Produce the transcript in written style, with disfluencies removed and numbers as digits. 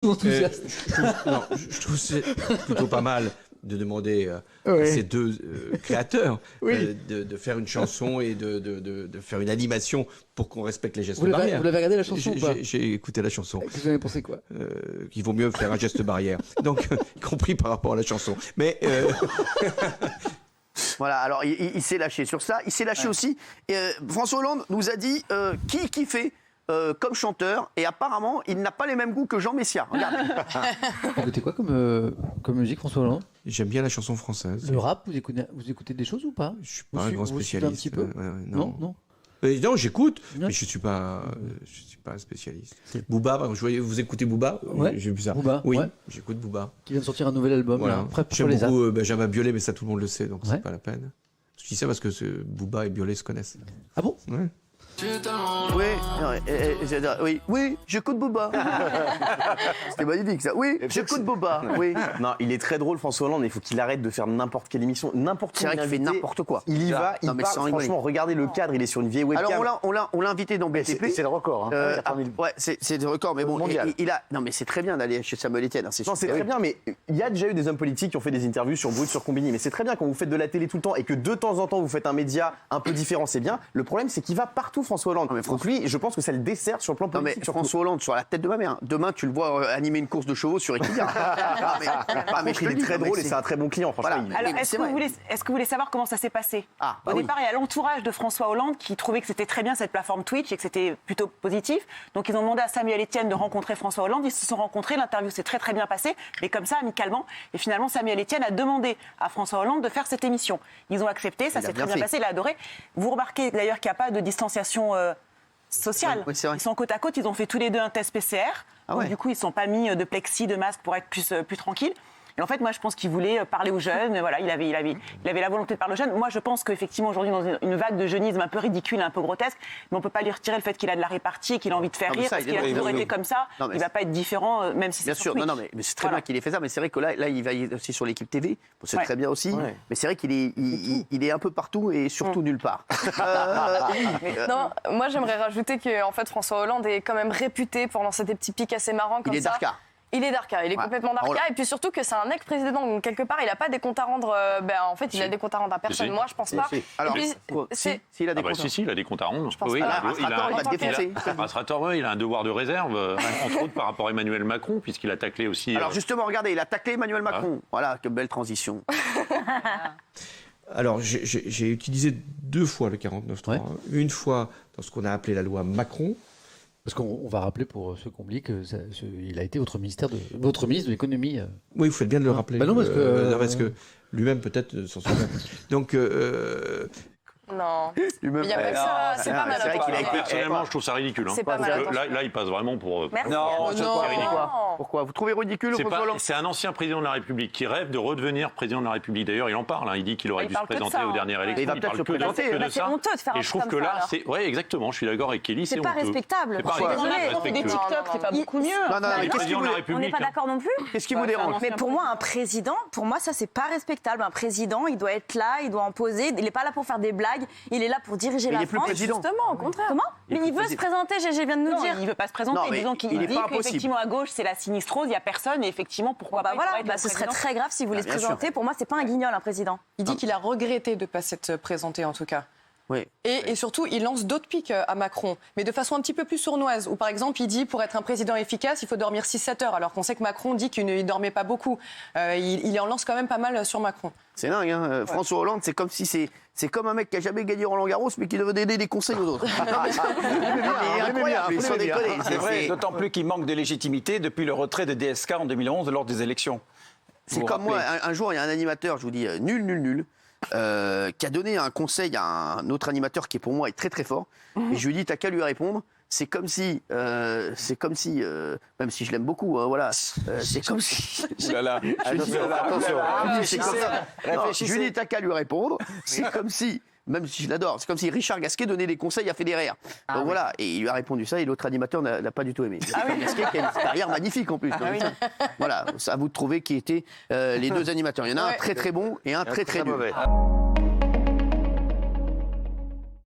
enthousiaste. Je trouve que c'est plutôt pas mal de demander à ces deux créateurs de faire une chanson et de faire une animation pour qu'on respecte les gestes barrières. Vous l'avez regardé la chanson ou pas? J'ai écouté la chanson. Vous avez pensé quoi? Qu'il vaut mieux faire un geste barrière, donc y compris par rapport à la chanson. Mais voilà, alors il s'est lâché sur ça. Il s'est lâché aussi. François Hollande nous a dit qui fait comme chanteur, et apparemment, il n'a pas les mêmes goûts que Jean Messia. Regarde. Vous écoutez quoi comme musique, François Hollande? j'aime bien la chanson française. Le rap, vous écoutez des choses ou pas? Je suis pas un grand spécialiste. Un petit peu non. Non, j'écoute, mais je suis pas un spécialiste. Booba, vous écoutez Booba? Ouais. J'ai vu ça. Booba, oui, ouais. j'écoute Booba. Qui vient de sortir un nouvel album. Voilà. Là, prêt pour J'aime les beaucoup Benjamin Biolay, mais ça tout le monde le sait, donc Ouais. c'est pas la peine. Je dis ça parce que Booba et Biolay se connaissent. Ah bon? Ouais. Oui, j'écoute Booba. C'était magnifique ça. Oui, j'écoute Booba. Oui. Non, il est très drôle, François Hollande. Il faut qu'il arrête de faire n'importe quelle émission, n'importe C'est vrai qu'il fait n'importe quoi. Il y va, il Non, mais parle. sans rigoler. Franchement, regardez le cadre. Il est sur une vieille webcam. Alors on l'a invité dans BTP. C'est le record. Hein. 80 000. Ouais, c'est le record, mais bon, Mondial. non mais c'est très bien d'aller chez Samuel Etienne. Hein, Non, c'est très bien, mais il y a déjà eu des hommes politiques qui ont fait des interviews sur Brut, sur Combini. Mais c'est très bien quand vous faites de la télé tout le temps et que de temps en temps vous faites un média un peu différent, c'est bien. Le problème, c'est qu'il va partout, François Hollande. Donc lui, je pense que ça le dessert sur le plan Non mais politique. François Hollande sur la tête de ma mère. Demain tu le vois animer une course de chevaux sur Equidia. mais il est très drôle et c'est un très bon client, franchement. Voilà. Alors, Mais est-ce c'est que, vrai. vous voulez savoir comment ça s'est passé? Au départ, il y a l'entourage de François Hollande qui trouvait que c'était très bien cette plateforme Twitch et que c'était plutôt positif. Donc, ils ont demandé à Samuel Etienne de rencontrer François Hollande. Ils se sont rencontrés, l'interview s'est très très bien passée, mais comme ça, amicalement. Et finalement, Samuel Etienne a demandé à François Hollande de faire cette émission. Ils ont accepté, ça s'est très bien passé, il a adoré. Vous remarquez d'ailleurs qu'il n'y a pas de distanciation sociale. Oui, c'est vrai. Ils sont côte à côte, ils ont fait tous les deux un test PCR. Donc, du coup, ils ne sont pas mis de plexi, de masque pour être plus tranquilles. Et en fait, moi, je pense qu'il voulait parler aux jeunes. Voilà, il avait la volonté de parler aux jeunes. Moi, je pense qu'effectivement, aujourd'hui, dans une vague de jeunisme un peu ridicule, un peu grotesque, mais on ne peut pas lui retirer le fait qu'il a de la répartie, qu'il a envie de faire rire, parce qu'il a toujours été comme ça. Il ne va pas être différent, même si c'est Bien sûr, sur Twitch. mais c'est très bien qu'il ait fait ça. Mais c'est vrai que là, il va aussi sur l'équipe TV. Bon, c'est très bien aussi. Ouais. Mais c'est vrai qu'il est, il est un peu partout et surtout nulle part. Non, moi j'aimerais rajouter que en fait François Hollande est quand même réputé pour lancer des petits pics assez marrants comme Il est ça. Darka. Il est Darka, il est complètement Darka, et puis surtout que c'est un ex-président, donc quelque part il n'a pas des comptes à rendre, en fait il a des comptes à rendre à personne, Si. moi je pense pas. Alors, Et puis, si, il a des comptes. Si, il a des comptes à rendre. pense Oui, pas. il a Rastrator, il va te défoncer. Rastrator, ouais, il a un devoir de réserve, entre autres par rapport à Emmanuel Macron, puisqu'il a taclé aussi. Alors justement, regardez, il a taclé Emmanuel Macron. Voilà, quelle belle transition. Alors, j'ai utilisé 2 fois le 49.3. Ouais. Une fois dans ce qu'on a appelé la loi Macron. Parce qu'on va rappeler pour ceux qui ont oublié qu'il a été votre ministre de l'économie. Oui, vous faites bien de le rappeler. Bah non, parce que- non, parce que lui-même peut-être s'en souvient. Donc, Non, il y a pas que ça, c'est pas mal. c'est vrai qu'il a été- Personnellement, je trouve ça ridicule. Hein. C'est pas mal, Parce que là, il passe vraiment pour. Merci. Pourquoi vous trouvez ridicule C'est François Hollande? c'est un ancien président de la République qui rêve de redevenir président de la République. D'ailleurs, il en parle. Hein. Il dit qu'il aurait Il dû se parle que de présenter ça, aux hein. dernières élections. Il va peut-être se présenter. que de C'est ça. honteux de faire un Et je trouve truc que comme ça, là, alors. c'est. Ouais, exactement. Je suis d'accord avec Kelly. C'est pas honteux. respectable. C'est pas Je suis désolée. On fait des respectueux. TikTok, c'est pas beaucoup mieux. Non, mais Il est qu'est-ce qui président vous de la On n'est République. pas hein. d'accord non plus. Qu'est-ce qui vous dérange? Mais pour moi, un président, ça, c'est pas respectable. Un président, il doit être là, il doit en poser. Il n'est pas là pour faire des blagues. Il est là pour diriger Mais la il est plus France. président. Justement, au contraire. Comment? Il est Mais il plus veut se présenter, GG vient de nous Non, dire. il ne veut pas se présenter. Non, mais Disons qu'il il est dit pas impossible. qu'effectivement à gauche c'est la sinistrose, il n'y a personne et effectivement pourquoi Bah pas. voilà, il pourrait être ce serait président. très grave s'il voulait se bien sûr. présenter. Pour moi, c'est pas un guignol, un président. Il dit qu'il a regretté de ne pas s'être présenté, en tout cas. Oui. Et surtout, il lance d'autres pics à Macron, mais de façon un petit peu plus sournoise. Où, par exemple, il dit, pour être un président efficace, il faut dormir 6-7 heures, alors qu'on sait que Macron dit qu'il ne dormait pas beaucoup. Il en lance quand même pas mal sur Macron. C'est dingue, hein. François Hollande, c'est comme si c'est comme un mec qui a jamais gagné Roland Garros, mais qui devait donner des conseils aux autres. Il est incroyable, sans déconner. C'est vrai, d'autant plus qu'il manque de légitimité depuis le retrait de DSK en 2011 lors des élections. C'est Vous vous comme moi, rappelez. un jour, il y a un animateur, je vous dis, nul, qui a donné un conseil à un autre animateur qui, pour moi, est très très fort. Et je lui ai dit, t'as qu'à lui répondre. C'est comme si, même si je l'aime beaucoup, hein, voilà, c'est comme si. Ouh là là, attention. C'est comme ça. Non, Réfléchissez. je lui ai dit, t'as qu'à lui répondre. C'est comme si, même si je l'adore, c'est comme si Richard Gasquet donnait des conseils à Federer. Donc voilà, et il lui a répondu ça, et l'autre animateur n'a pas du tout aimé. Richard Gasquet qui a une carrière magnifique en plus. Donc, voilà, c'est à vous de trouver qui étaient les deux animateurs. Il y en a un très très bon et un très très nul. mauvais.